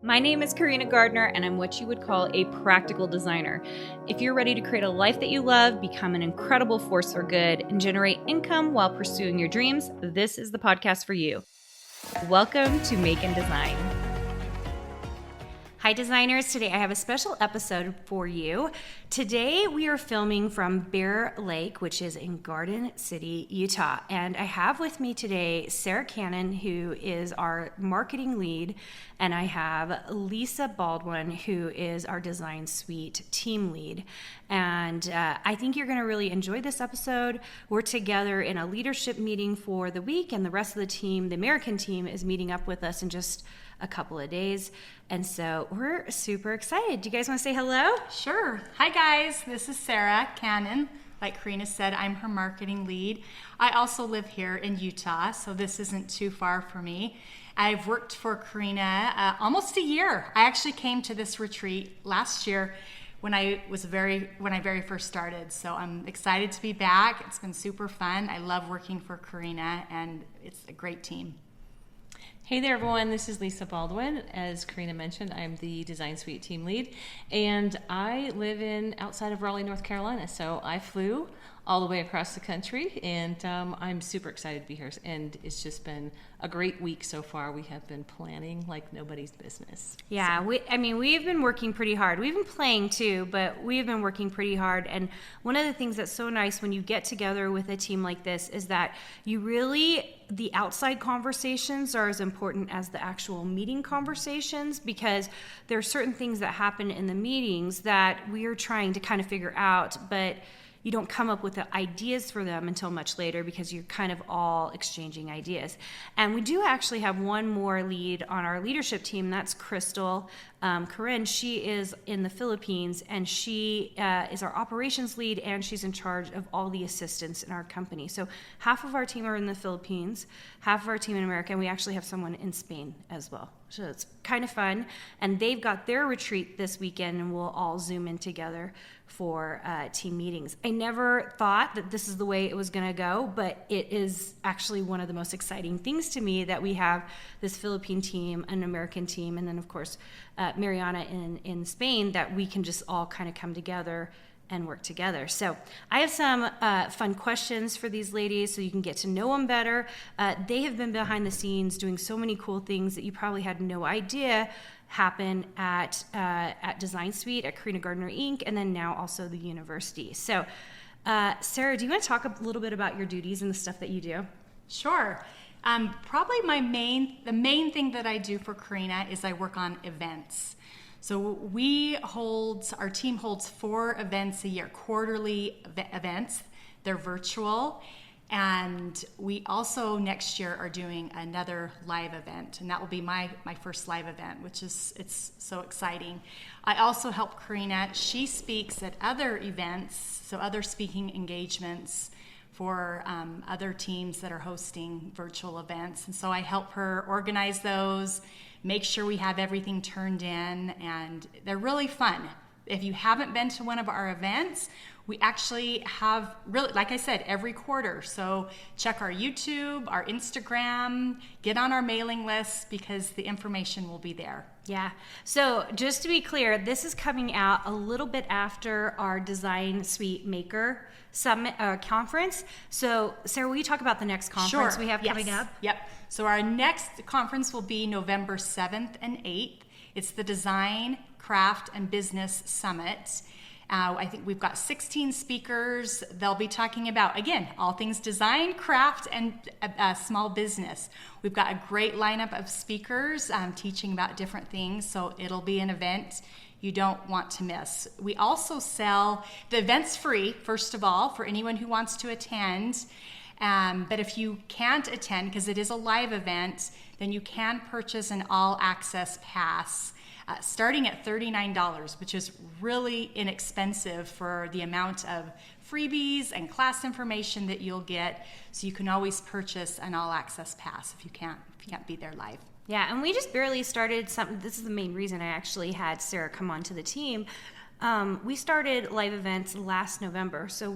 My name is Carina Gardner, and I'm what you would call a practical designer. If you're ready to create a life that you love, become an incredible force for good, and generate income while pursuing your dreams, this is the podcast for you. Welcome to Make and Design. Hi designers, today I have a special episode for you. Today we are filming from Bear Lake, which is in Garden City, Utah. And I have with me today Sarah Cannon, who is our marketing lead, and I have Lisa Baldwin, who is our design suite team lead. And I think you're going to really enjoy this episode. We're together in a leadership meeting for the week, and the rest of the team, the American team, is meeting up with us in just a couple of days. And so we're super excited. Do you guys want to say hello? Sure. Hi guys, this is Sarah Cannon. Like Carina said, I'm her marketing lead. I also live here in Utah, so this isn't too far for me. I've worked for Carina almost a year. I actually came to this retreat last year when I very first started. So I'm excited to be back. It's been super fun. I love working for Carina, and it's a great team. Hey there, everyone. This is Lisa Baldwin. As Carina mentioned, I'm the Design Suite team lead, and I live outside of Raleigh, North Carolina. So I flew all the way across the country, and I'm super excited to be here. And it's just been a great week so far. We have been planning like nobody's business. Yeah, we've been working pretty hard. We've been playing too, but we've been working pretty hard. And one of the things that's so nice when you get together with a team like this is that the outside conversations are as important as the actual meeting conversations, because there are certain things that happen in the meetings that we are trying to kind of figure out, but you don't come up with the ideas for them until much later because you're kind of all exchanging ideas. And we do actually have one more lead on our leadership team. That's Crystal Corinne. She is in the Philippines, and she is our operations lead, and she's in charge of all the assistants in our company. So half of our team are in the Philippines, half of our team in America, and we actually have someone in Spain as well. So it's kind of fun. And they've got their retreat this weekend, and we'll all Zoom in together for team meetings. I never thought that this is the way it was going to go, but it is actually one of the most exciting things to me that we have this Philippine team, an American team, and then of course Mariana in Spain, that we can just all kind of come together and work together. So I have some fun questions for these ladies so you can get to know them better. They have been behind the scenes doing so many cool things that you probably had no idea happen at Design Suite, at Carina Gardner Inc., and then now also the university. So Sarah, do you want to talk a little bit about your duties and the stuff that you do? Sure. Probably the main thing that I do for Carina is I work on events. So our team holds 4 events a year, quarterly events. They're virtual. And we also next year are doing another live event, and that will be my first live event, it's so exciting. I also help Carina. She speaks at other events, so other speaking engagements for other teams that are hosting virtual events. And so I help her organize those, make sure we have everything turned in, and they're really fun. If you haven't been to one of our events, we actually have, really, like I said, every quarter. So check our YouTube, our Instagram, get on our mailing list, because the information will be there. Yeah. So just to be clear, this is coming out a little bit after our Design Suite Maker Summit conference. So Sarah, will you talk about the next conference we have coming up? Yep. So our next conference will be November 7th and 8th. It's the Design, Craft, and Business Summit. I think we've got 16 speakers. They'll be talking about, again, all things design, craft, and small business. We've got a great lineup of speakers teaching about different things, so it'll be an event you don't want to miss. We also the event's free, first of all, for anyone who wants to attend. But if you can't attend, because it is a live event, then you can purchase an all-access pass starting at $39, which is really inexpensive for the amount of freebies and class information that you'll get. So you can always purchase an all-access pass if you can't be there live. Yeah, and we just barely started something. This is the main reason I actually had Sarah come onto the team. We started live events last November, so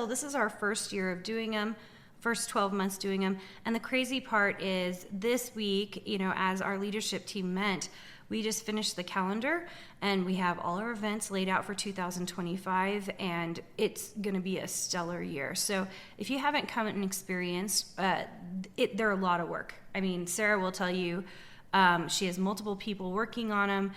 this is our first year of doing them. First 12 months doing them. And the crazy part is this week, as our leadership team met, We just finished the calendar, and we have all our events laid out for 2025, and it's going to be a stellar year. So if you haven't come and experienced, they're a lot of work. I mean, Sarah will tell you, she has multiple people working on them.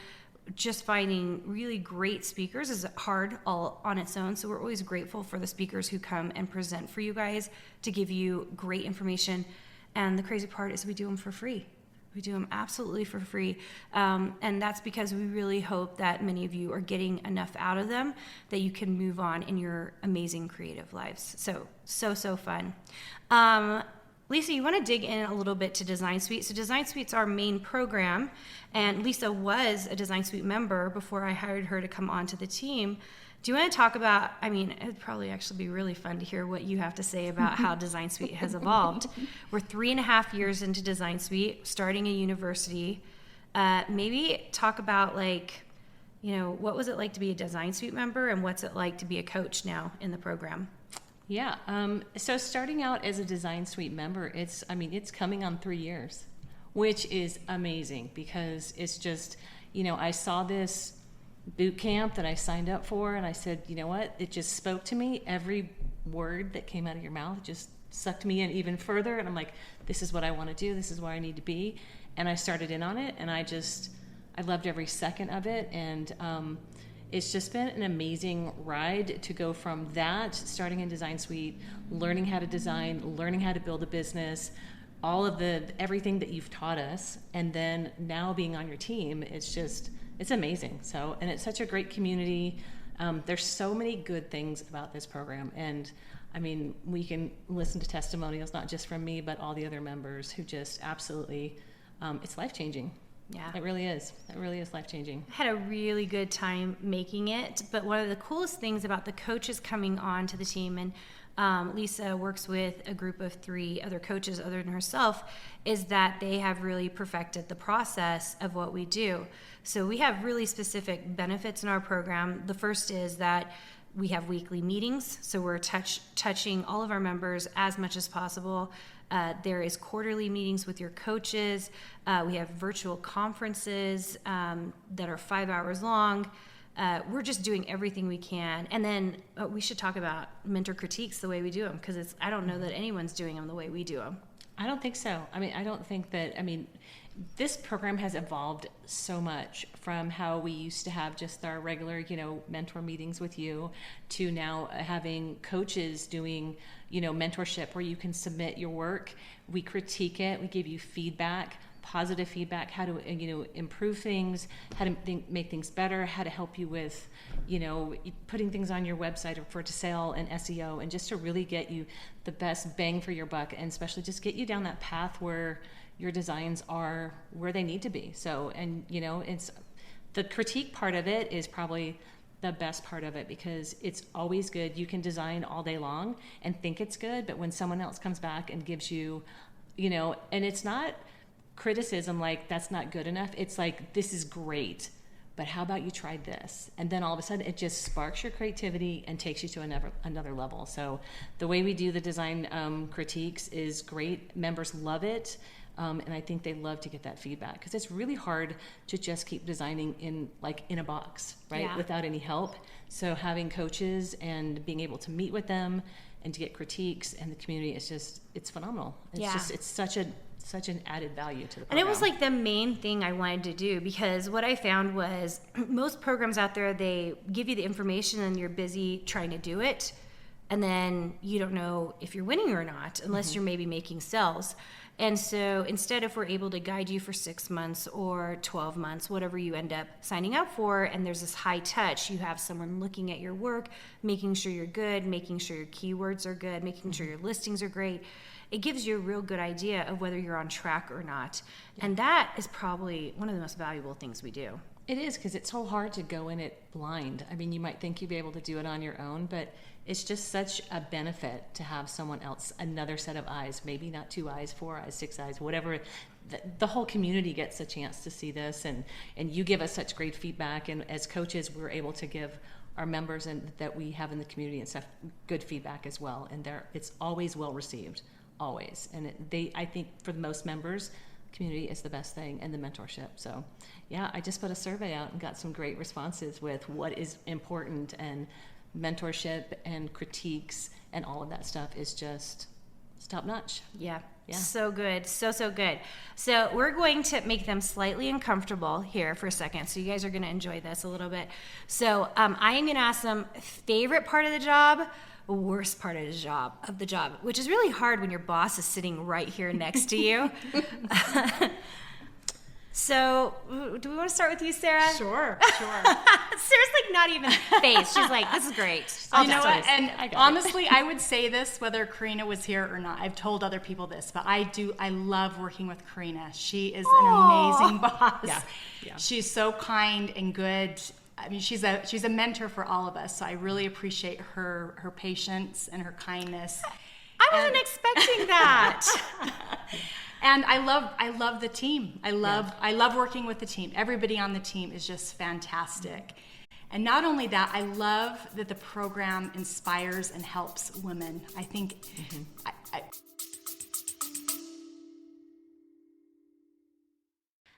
Just finding really great speakers is hard all on its own. So we're always grateful for the speakers who come and present for you guys to give you great information. And the crazy part is we do them for free. We do them absolutely for free. And that's because we really hope that many of you are getting enough out of them that you can move on in your amazing creative lives. So fun. Lisa, you want to dig in a little bit to Design Suite. So Design Suite's our main program, and Lisa was a Design Suite member before I hired her to come onto the team. Do you want to talk about, I mean, it'd probably actually be really fun to hear what you have to say about how Design Suite has evolved. We're 3.5 years into Design Suite, starting a university. Maybe talk about what was it like to be a Design Suite member, and what's it like to be a coach now in the program? Yeah. So starting out as a Design Suite member, it's coming on 3 years, which is amazing because it's just, I saw this boot camp that I signed up for, and I said, you know what? It just spoke to me. Every word that came out of your mouth just sucked me in even further. And I'm like, this is what I want to do. This is where I need to be. And I started in on it, and I loved every second of it. And, it's just been an amazing ride to go from that, starting in Design Suite, learning how to design, learning how to build a business, all of everything that you've taught us, and then now being on your team, it's amazing. So, and it's such a great community. There's so many good things about this program, and I mean, we can listen to testimonials, not just from me, but all the other members who just absolutely, it's life-changing. Yeah. It really is. It really is life-changing. I had a really good time making it, but one of the coolest things about the coaches coming on to the team, and Lisa works with a group of 3 other coaches other than herself, is that they have really perfected the process of what we do. So we have really specific benefits in our program. The first is that we have weekly meetings, so we're touching all of our members as much as possible. There is quarterly meetings with your coaches. We have virtual conferences that are 5 hours long. We're just doing everything we can. And then we should talk about mentor critiques the way we do them, because I don't know that anyone's doing them the way we do them. I don't think so. I don't think that, this program has evolved so much from how we used to have just our regular, mentor meetings with you, to now having coaches doing, mentorship where you can submit your work. We critique it. We give you feedback, positive feedback, how to, improve things, how to make things better, how to help you with, putting things on your website for to sale and SEO, and just to really get you the best bang for your buck, and especially just get you down that path where your designs are where they need to be. So, and it's the critique part of it is probably the best part of it, because it's always good. You can design all day long and think it's good, but when someone else comes back and gives you, and it's not criticism like that's not good enough. It's like, this is great, but how about you tried this? And then all of a sudden it just sparks your creativity and takes you to another level. So the way we do the design critiques is great. Members love it. And I think they love to get that feedback, because it's really hard to just keep designing in a box, right? Yeah. Without any help. So having coaches and being able to meet with them and to get critiques and the community, it's phenomenal. It's such an added value to the program. And it was like the main thing I wanted to do, because what I found was most programs out there, they give you the information and you're busy trying to do it. And then you don't know if you're winning or not, unless you're maybe making sales. And so instead, if we're able to guide you for 6 months or 12 months, whatever you end up signing up for, and there's this high touch, you have someone looking at your work, making sure you're good, making sure your keywords are good, making sure your listings are great. It gives you a real good idea of whether you're on track or not. Yeah. And that is probably one of the most valuable things we do. It is, because it's so hard to go in it blind. You might think you'd be able to do it on your own, but it's just such a benefit to have someone else, another set of eyes, maybe not 2 eyes, 4 eyes, 6 eyes, whatever. The whole community gets a chance to see this, and you give us such great feedback. And as coaches, we're able to give our members and that we have in the community and stuff good feedback as well. And it's always well received, always. And I think for most members, community is the best thing, and the mentorship. So yeah, I just put a survey out and got some great responses with what is important, and mentorship and critiques and all of that stuff is just top notch. Yeah. Yeah. So good. So good. So we're going to make them slightly uncomfortable here for a second. So you guys are going to enjoy this a little bit. So I am going to ask them favorite part of the job, worst part of the job, which is really hard when your boss is sitting right here next to you. So, do we want to start with you, Sarah? Sure. Sarah's like not even phased. She's like, this is great. You know what? And honestly, I would say this whether Carina was here or not. I've told other people this, but I love working with Carina. She is an amazing boss. Yeah. She's so kind and good. I mean, she's a mentor for all of us. So I really appreciate her patience and her kindness. I wasn't expecting that. And I love the team. I love working with the team. Everybody on the team is just fantastic. And not only that, I love that the program inspires and helps women. I think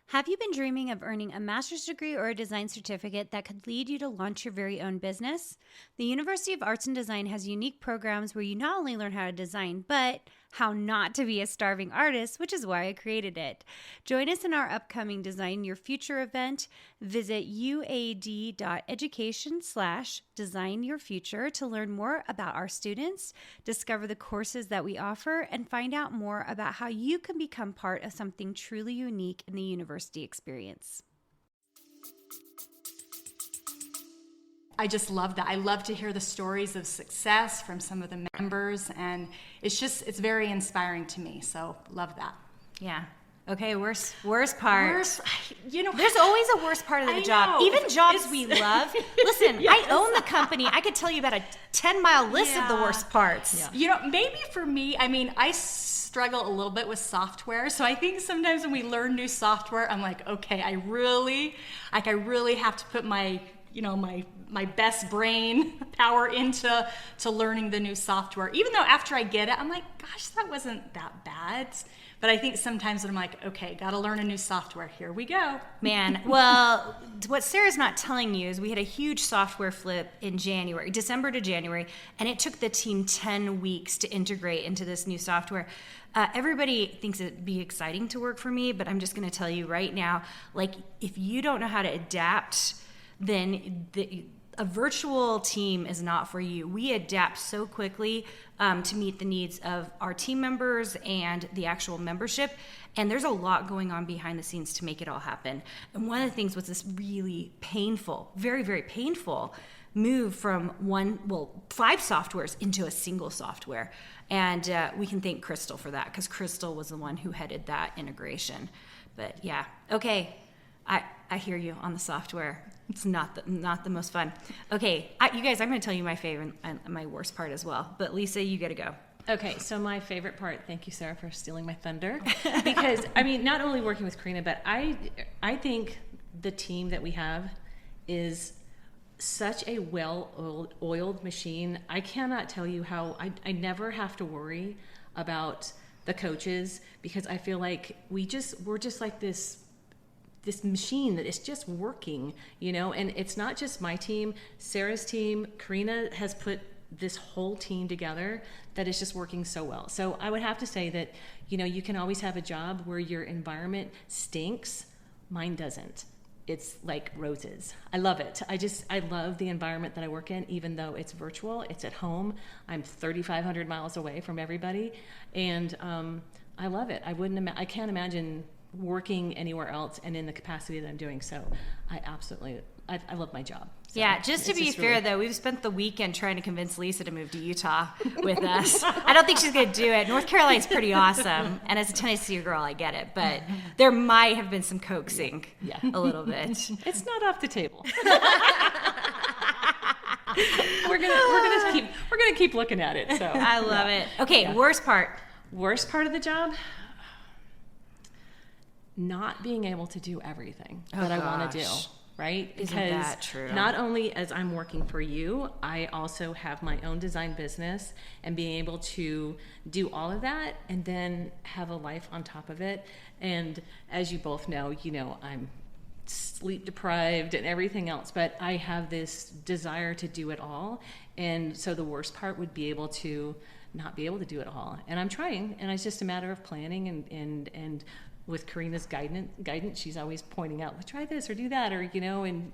Have you been dreaming of earning a master's degree or a design certificate that could lead you to launch your very own business? The University of Arts and Design has unique programs where you not only learn how to design, but how not to be a starving artist, which is why I created it. Join us in our upcoming Design Your Future event. Visit uad.education/designyourfuture to learn more about our students, discover the courses that we offer, and find out more about how you can become part of something truly unique in the university experience. I just love that. I love to hear the stories of success from some of the members, and it's very inspiring to me. So love that. Yeah. Okay, worst part. There's always a worst part of the job. know. Even jobs we love. Listen, I own the company. I could tell you about a 10-mile list of the worst parts. Yeah. Maybe for me, I mean, I struggle a little bit with software. So I think sometimes when we learn new software, I'm like, okay, I really have to put my best brain power into learning the new software. Even though after I get it, I'm like, gosh, that wasn't that bad. But I think sometimes I'm like, okay, got to learn a new software. Here we go. Man, well, what Sarah's not telling you is we had a huge software flip in December to January, and it took the team 10 weeks to integrate into this new software. Everybody thinks it'd be exciting to work for me, but I'm just going to tell you right now, like, if you don't know how to adapt, then a virtual team is not for you. We adapt so quickly to meet the needs of our team members and the actual membership. And there's a lot going on behind the scenes to make it all happen. And one of the things was this really painful, very, very painful move from 5 softwares into a single software. And we can thank Crystal for that, because Crystal was the one who headed that integration. But yeah, okay, I hear you on the software. It's not the most fun. Okay, you guys, I'm going to tell you my favorite and my worst part as well. But Lisa, you got to go. Okay, so my favorite part, thank you, Sarah, for stealing my thunder. Because, I mean, not only working with Carina, but I think the team that we have is such a well-oiled machine. I cannot tell you how I never have to worry about the coaches, because I feel like we're just like this machine that is just working, and it's not just my team, Sarah's team. Carina has put this whole team together that is just working so well. So I would have to say that, you can always have a job where your environment stinks. Mine doesn't. It's like roses. I love it. I love the environment that I work in, even though it's virtual, it's at home. I'm 3,500 miles away from everybody. And I love it. I can't imagine working anywhere else and in the capacity that I'm doing. So I love my job. So yeah, just to be fair, though, we've spent the weekend trying to convince Lisa to move to Utah with us. I don't think she's going to do it. North Carolina's pretty awesome. And as a Tennessee girl, I get it. But there might have been some coaxing a little bit. It's not off the table. We're gonna keep looking at it. So I love it. Okay, worst part. Worst part of the job? Not being able to do everything that I want to do. right? Isn't Because that true? not only as I'm working for you, I also have my own design business, and being able to do all of that and then have a life on top of it. And as you both know, I'm sleep deprived and everything else, but I have this desire to do it all. And so the worst part would be able to not be able to do it all. And I'm trying, and it's just a matter of planning and with Carina's guidance, she's always pointing out, well, try this or do that, or, and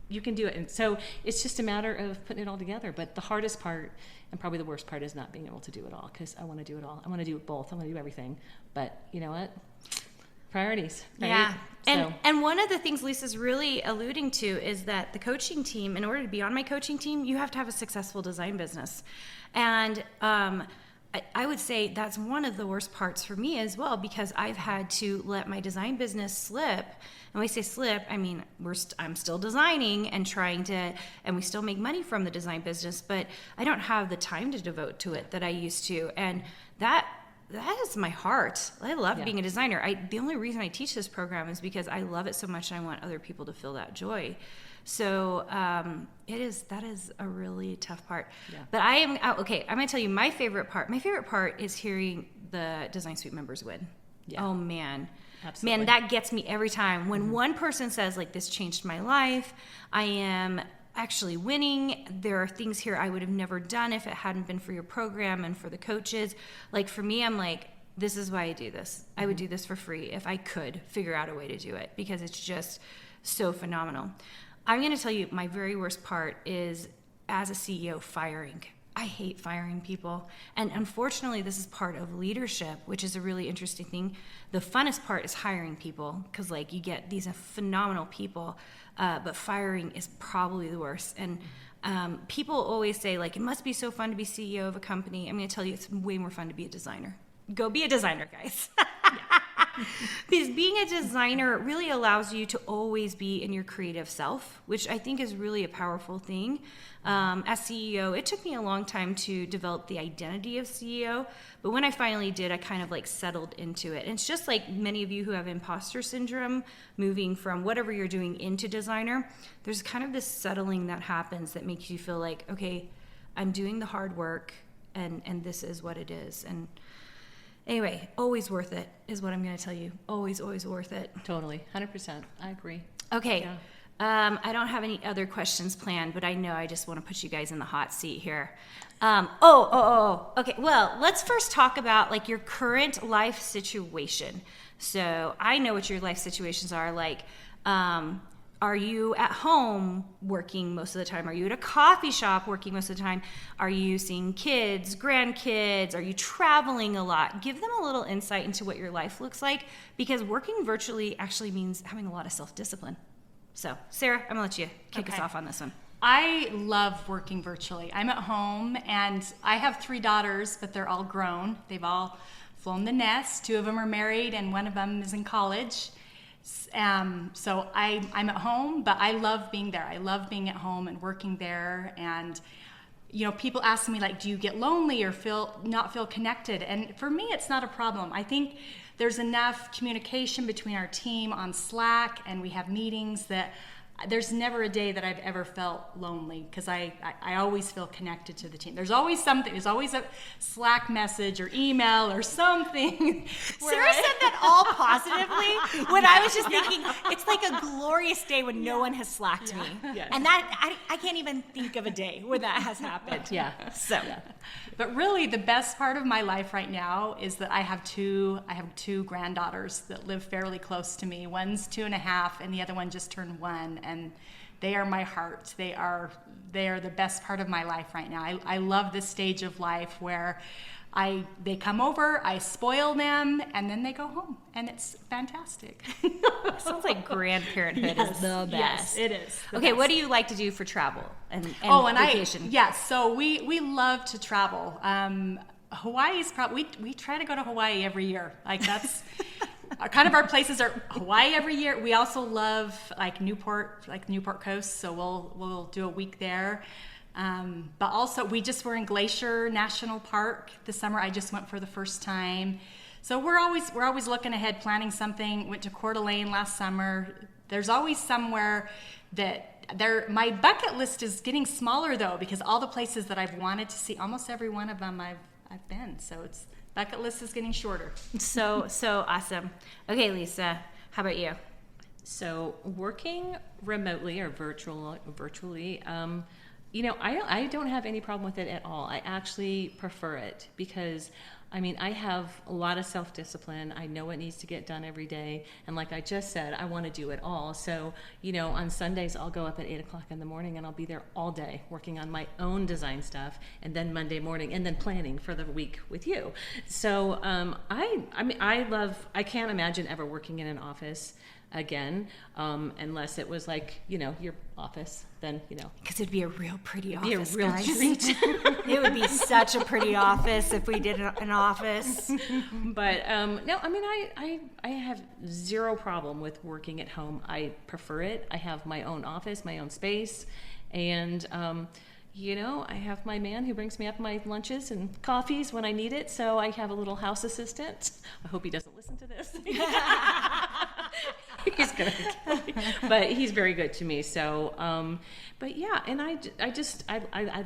you can do it. And so it's just a matter of putting it all together. But the hardest part, and probably the worst part, is not being able to do it all, because I want to do it all. I want to do it both. I want to do everything. But you know what? Priorities, right? Yeah. So. And one of the things Lisa's really alluding to is that the coaching team, in order to be on my coaching team, you have to have a successful design business. And I would say that's one of the worst parts for me as well, because I've had to let my design business slip. And when we say slip, I mean, I'm still designing and trying to, and we still make money from the design business, but I don't have the time to devote to it that I used to. And that is my heart. I love being a designer. The only reason I teach this program is because I love it so much, and I want other people to feel that joy. So that is a really tough part. Yeah. But I'm going to tell you my favorite part. My favorite part is hearing the Design Suite members win. Yeah. Oh man. Absolutely. Man, that gets me every time. When one person says, like, this changed my life, I am actually winning. There are things here I would have never done if it hadn't been for your program and for the coaches. Like, for me, I'm like, this is why I do this. I would do this for free if I could figure out a way to do it, because it's just so phenomenal. I'm going to tell you, my very worst part is, as a CEO, firing. I hate firing people. And unfortunately, this is part of leadership, which is a really interesting thing. The funnest part is hiring people, because, like, you get these phenomenal people, but firing is probably the worst. And people always say, like, it must be so fun to be CEO of a company. I'm going to tell you, it's way more fun to be a designer. Go be a designer, guys. Because being a designer really allows you to always be in your creative self, which I think is really a powerful thing. As CEO, it took me a long time to develop the identity of CEO, but when I finally did, I kind of, like, settled into it. And it's just like many of you who have imposter syndrome, moving from whatever you're doing into designer, there's kind of this settling that happens that makes you feel like, okay, I'm doing the hard work, and this is what it is. And anyway, always worth it is what I'm going to tell you. Always, always worth it. Totally. 100%. I agree. Okay. Yeah. I don't have any other questions planned, but I know I just want to put you guys in the hot seat here. Okay. Well, let's first talk about, like, your current life situation. So I know what your life situations are. Like, are you at home working most of the time? Are you at a coffee shop working most of the time? Are you seeing kids, grandkids? Are you traveling a lot? Give them a little insight into what your life looks like, because working virtually actually means having a lot of self-discipline. So, Sarah, I'm going to let you kick us off on this one. I love working virtually. I'm at home, and I have 3 daughters, but they're all grown. They've all flown the nest. 2 of them are married, and 1 of them is in college. So I'm at home, but I love being there. I love being at home and working there. And, people ask me, like, do you get lonely or not feel connected? And for me, it's not a problem. I think there's enough communication between our team on Slack, and we have meetings that there's never a day that I've ever felt lonely, because I always feel connected to the team. There's always something. There's always a Slack message or email or something. Sarah said that all positively when I was just thinking, it's like a glorious day when no one has Slacked me. Yes. And that I can't even think of a day where that has happened. Yeah. So. Yeah. But really, the best part of my life right now is that I have two granddaughters that live fairly close to me. One's 2.5, and the other one just turned 1. And they are my heart. They are the best part of my life right now. I love this stage of life where they come over, I spoil them, and then they go home, and it's fantastic. Sounds like grandparenthood is the best. Yes, it is. Okay, what do you like to do for travel and vacation? So we love to travel. Hawaii's probably we try to go to Hawaii every year. Like, that's kind of our places are Hawaii every year. We also love Newport Coast, so we'll do a week there. But also we just were in Glacier National Park this summer. I just went for the first time. So we're always looking ahead, planning something. Went to Coeur d'Alene last summer. there's always somewhere that my bucket list is getting smaller though, because all the places that I've wanted to see, almost every one of them I've been. So it's bucket list is getting shorter. So awesome. Okay, Lisa, how about you? So working remotely or virtually, I don't have any problem with it at all. I actually prefer it because, I have a lot of self-discipline. I know what needs to get done every day. And like I just said, I want to do it all. So, on Sundays, I'll go up at 8 o'clock in the morning and I'll be there all day working on my own design stuff. And then Monday morning and then planning for the week with you. So I can't imagine ever working in an office again, unless it was like, your office, then, Because it'd be a real pretty be a office, real guys. treat. It would be such a pretty office if we did an office. But no, I have zero problem with working at home. I prefer it. I have my own office, my own space, and I have my man who brings me up my lunches and coffees when I need it. So I have a little house assistant. I hope he doesn't listen to this. He's gonna kill me, but he's very good to me. So, but yeah, and I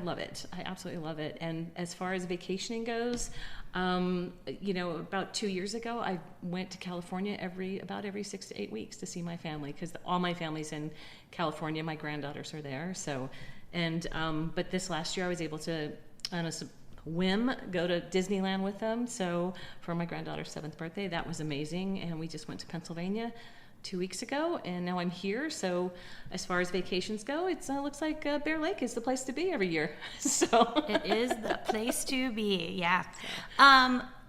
love it. I absolutely love it. And as far as vacationing goes, about 2 years ago, I went to California about every 6 to 8 weeks to see my family because all my family's in California. My granddaughters are there. So, but this last year I was able to, on a whim, go to Disneyland with them. So for my granddaughter's 7th birthday, that was amazing. And we just went to Pennsylvania 2 weeks ago, and now I'm here. So as far as vacations go, it looks like Bear Lake is the place to be every year. So it is the place to be. Yeah.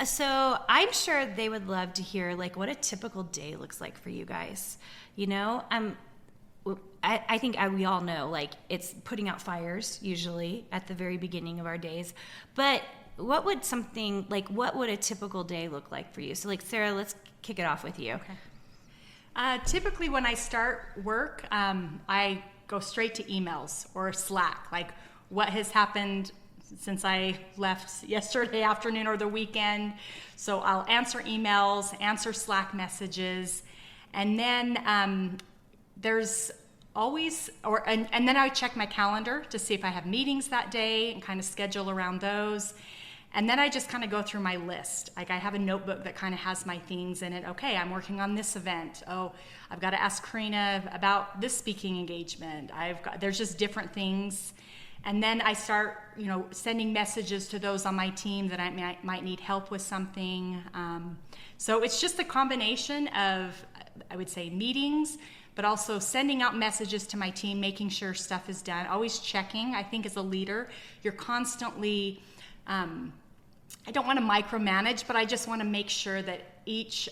So I'm sure they would love to hear what a typical day looks like for you guys. I think we all know it's putting out fires usually at the very beginning of our days, but what would a typical day look like for you? So Sarah, let's kick it off with you. Okay. Typically when I start work, I go straight to emails or Slack, what has happened since I left yesterday afternoon or the weekend. So I'll answer emails, answer Slack messages, and then there's always, and then I check my calendar to see if I have meetings that day and kind of schedule around those. And then I just kind of go through my list. I have a notebook that kind of has my things in it. Okay, I'm working on this event. Oh, I've got to ask Carina about this speaking engagement. There's just different things. And then I start, sending messages to those on my team that I might need help with something. So it's just a combination of, I would say, meetings, but also sending out messages to my team, making sure stuff is done, always checking. I think as a leader, you're constantly, I don't want to micromanage, but I just want to make sure that each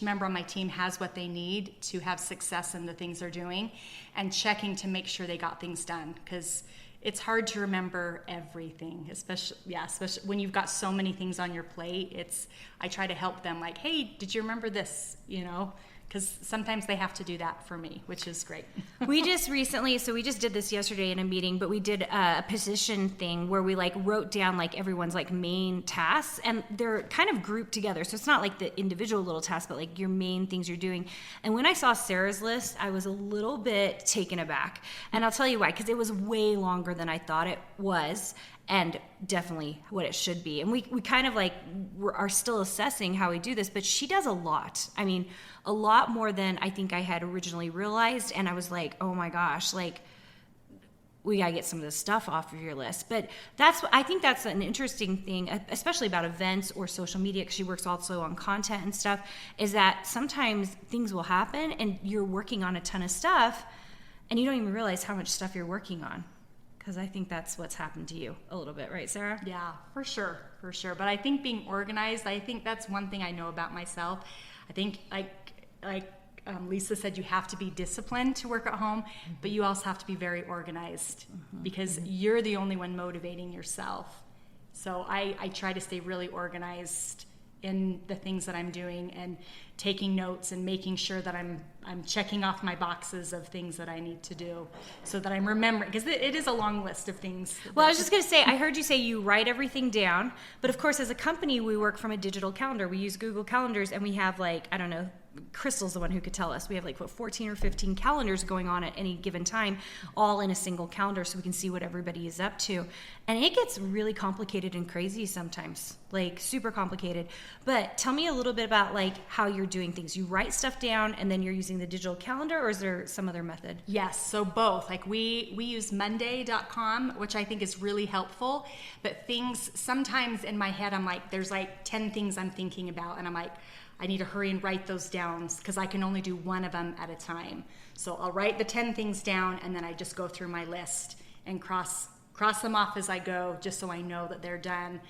member on my team has what they need to have success in the things they're doing, and checking to make sure they got things done, because it's hard to remember everything, especially when you've got so many things on your plate. I try to help them hey, did you remember this? Because sometimes they have to do that for me, which is great. We just did this yesterday in a meeting, but we did a position thing where we wrote down everyone's main tasks, and they're kind of grouped together. So it's not the individual little tasks, but your main things you're doing. And when I saw Sarah's list, I was a little bit taken aback. And I'll tell you why, because it was way longer than I thought it was. And definitely what it should be. And we kind of are still assessing how we do this, but she does a lot. A lot more than I think I had originally realized. And I was oh my gosh, we gotta get some of this stuff off of your list. But I think that's an interesting thing, especially about events or social media, because she works also on content and stuff, is that sometimes things will happen and you're working on a ton of stuff and you don't even realize how much stuff you're working on. Because I think that's what's happened to you a little bit, right, Sarah? Yeah, for sure. But I think being organized, I think that's one thing I know about myself. I think Lisa said, you have to be disciplined to work at home, but you also have to be very organized, because you're the only one motivating yourself. So I try to stay really organized in the things that I'm doing, and taking notes and making sure that I'm checking off my boxes of things that I need to do so that I'm remembering, because it is a long list of things. Well, I was just going to say, I heard you say you write everything down, but of course, as a company, we work from a digital calendar. We use Google Calendars, and we have like, I don't know, Crystal's the one who could tell us. We have like 14 or 15 calendars going on at any given time, all in a single calendar, so we can see what everybody is up to. And it gets really complicated and crazy sometimes, like super complicated. But tell me a little bit about like how you're doing things. You write stuff down and then you're using the digital calendar, or is there some other method? Yes, so both. Like we use Monday.com, which I think is really helpful. But things, sometimes in my head, I'm like, there's like 10 things I'm thinking about, and I'm like, I need to hurry and write those down because I can only do one of them at a time. So I'll write the 10 things down, and then I just go through my list and cross them off as I go, just so I know that they're done.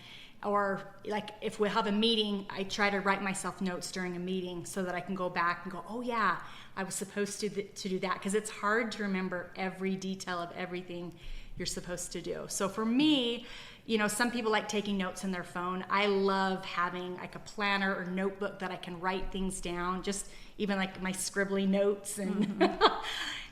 Or like if we have a meeting, I try to write myself notes during a meeting so that I can go back and go, oh yeah, I was supposed to do that, because it's hard to remember every detail of everything you're supposed to do. So for me, you know, some people like taking notes in their phone. I love having like a planner or notebook that I can write things down, just even like my scribbly notes and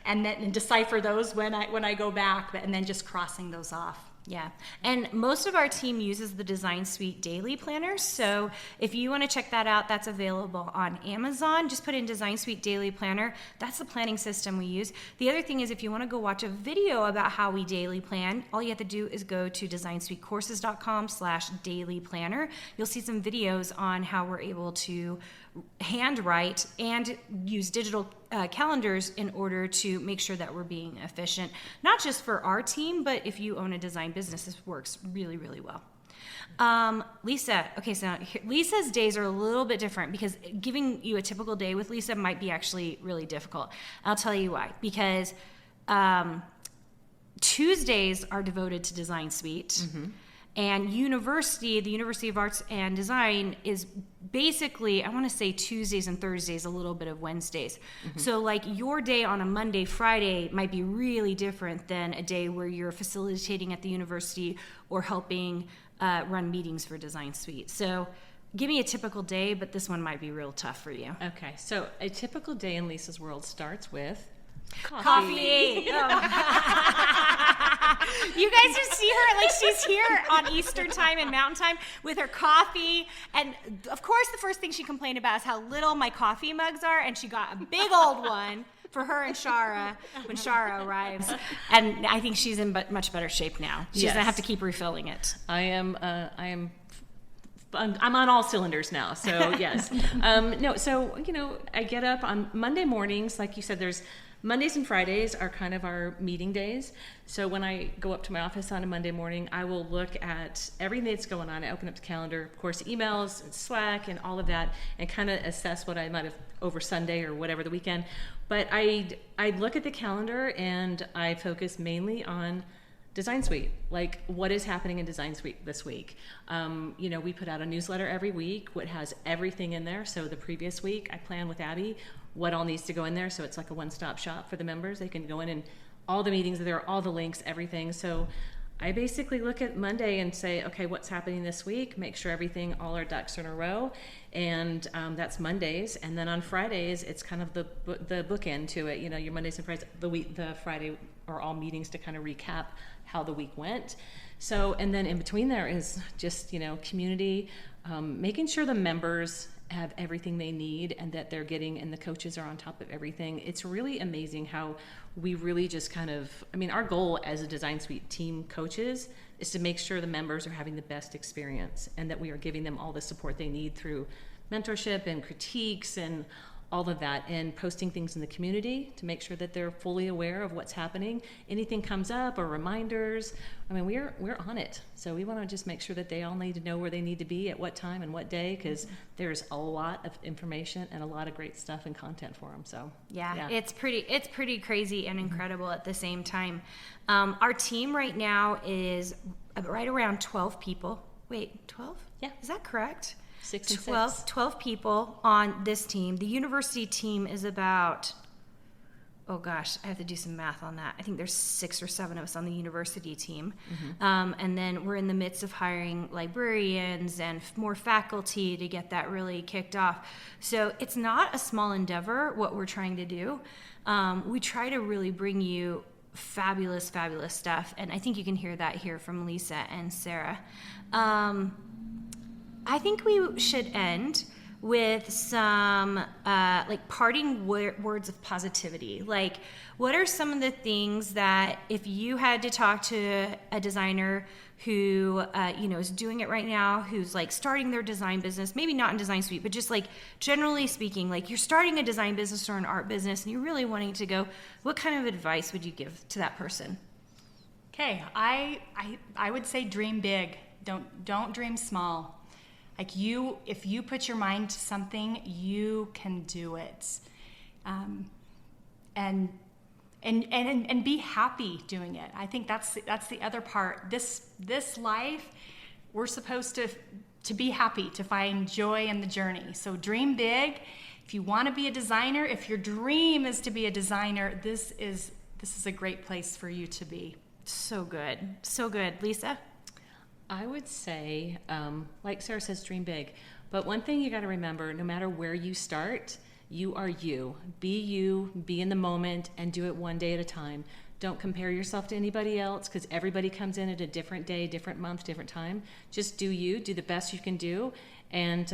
and decipher those when I go back, and then just crossing those off. Yeah, and most of our team uses the Design Suite Daily Planner, so if you want to check that out, that's available on Amazon. Just put in Design Suite Daily Planner. That's the planning system we use. The other thing is, if you want to go watch a video about how we daily plan, all you have to do is go to designsuitecourses.com/daily planner. You'll see some videos on how we're able to handwrite and use digital calendars in order to make sure that we're being efficient, not just for our team, but if you own a design business, this works really, really well. Lisa, okay, so Lisa's days are a little bit different, because giving you a typical day with Lisa might be actually really difficult. I'll tell you why. Because Tuesdays are devoted to Design Suite. And the University of Arts and Design is basically, I want to say Tuesdays and Thursdays, a little bit of Wednesdays. So like your day on a Monday, Friday might be really different than a day where you're facilitating at the university or helping run meetings for Design Suite. So give me a typical day, but this one might be real tough for you. Okay, so a typical day in Lisa's world starts with coffee. You guys just see her like she's here on Eastern time and Mountain time with her coffee, and of course the first thing she complained about is how little my coffee mugs are, and she got a big old one for her and Shara when Shara arrives, and I think she's in much better shape now. She doesn't have to keep refilling it. I'm on all cylinders now, so yes. No, so you know, I get up on Monday mornings, like you said. There's Mondays and Fridays are kind of our meeting days. So when I go up to my office on a Monday morning, I will look at everything that's going on. I open up the calendar, of course, emails and Slack and all of that, and kind of assess what I might have over Sunday or whatever the weekend. But I look at the calendar and I focus mainly on Design Suite, like what is happening in Design Suite this week. You know, we put out a newsletter every week, what has everything in there. So the previous week, I plan with Abby what all needs to go in there. So it's like a one-stop shop for the members. They can go in and all the meetings are there, all the links, everything. So I basically look at Monday and say, okay, what's happening this week? Make sure everything, all our ducks are in a row. And that's Mondays. And then on Fridays, it's kind of the bookend to it. You know, your Mondays and Fridays, the Friday are all meetings to kind of recap how the week went. So, and then in between there is just, you know, community, making sure the members have everything they need and that they're getting, and the coaches are on top of everything. It's really amazing how we really just kind of, I mean, our goal as a Design Suite team coaches is to make sure the members are having the best experience and that we are giving them all the support they need through mentorship and critiques and all of that, and posting things in the community to make sure that they're fully aware of what's happening. Anything comes up or reminders, I mean, we're on it. So we want to just make sure that they all need to know where they need to be at what time and what day, because there's a lot of information and a lot of great stuff and content for them. So yeah. It's pretty crazy and incredible at the same time. Our team right now is right around 12 people. Wait, 12? Yeah. Is that correct? 6 and 12 people on this team. The university team is about oh gosh, I have to do some math on that. I think there's 6 or 7 of us on the university team. And then we're in the midst of hiring librarians and more faculty to get that really kicked off. So it's not a small endeavor, what we're trying to do. We try to really bring you fabulous, fabulous stuff. And I think you can hear that here from Lisa and Sarah. I think we should end with some like parting words of positivity. Like, what are some of the things that if you had to talk to a designer who is doing it right now, who's like starting their design business, maybe not in Design Suite, but just like generally speaking, like you're starting a design business or an art business and you're really wanting to go, what kind of advice would you give to that person? Okay, I would say dream big. Don't dream small. Like if you put your mind to something, you can do it, and be happy doing it. I think that's the other part. This life, we're supposed to be happy, to find joy in the journey. So dream big. If you want to be a designer, if your dream is to be a designer, this is a great place for you to be. So good, so good, Lisa. I would say, like Sarah says, dream big. But one thing you got to remember, no matter where you start, you are you. Be in the moment, and do it one day at a time. Don't compare yourself to anybody else, because everybody comes in at a different day, different month, different time. Just do you, do the best you can do, and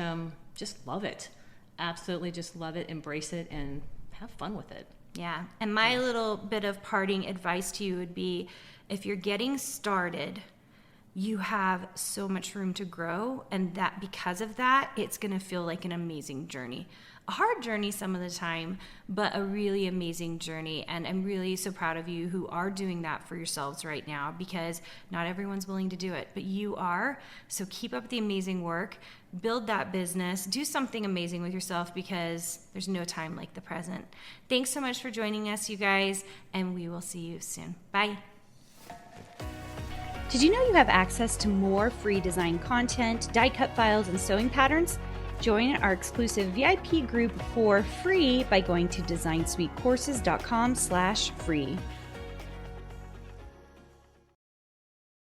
just love it. Absolutely just love it, embrace it, and have fun with it. Yeah, and my little bit of parting advice to you would be, if you're getting started, you have so much room to grow, and that because of that, it's going to feel like an amazing journey. A hard journey some of the time, but a really amazing journey. And I'm really so proud of you who are doing that for yourselves right now, because not everyone's willing to do it, but you are. So keep up the amazing work, build that business, do something amazing with yourself, because there's no time like the present. Thanks so much for joining us, you guys, and we will see you soon. Bye. Did you know you have access to more free design content, die cut files, and sewing patterns? Join our exclusive VIP group for free by going to designsuitecourses.com/free.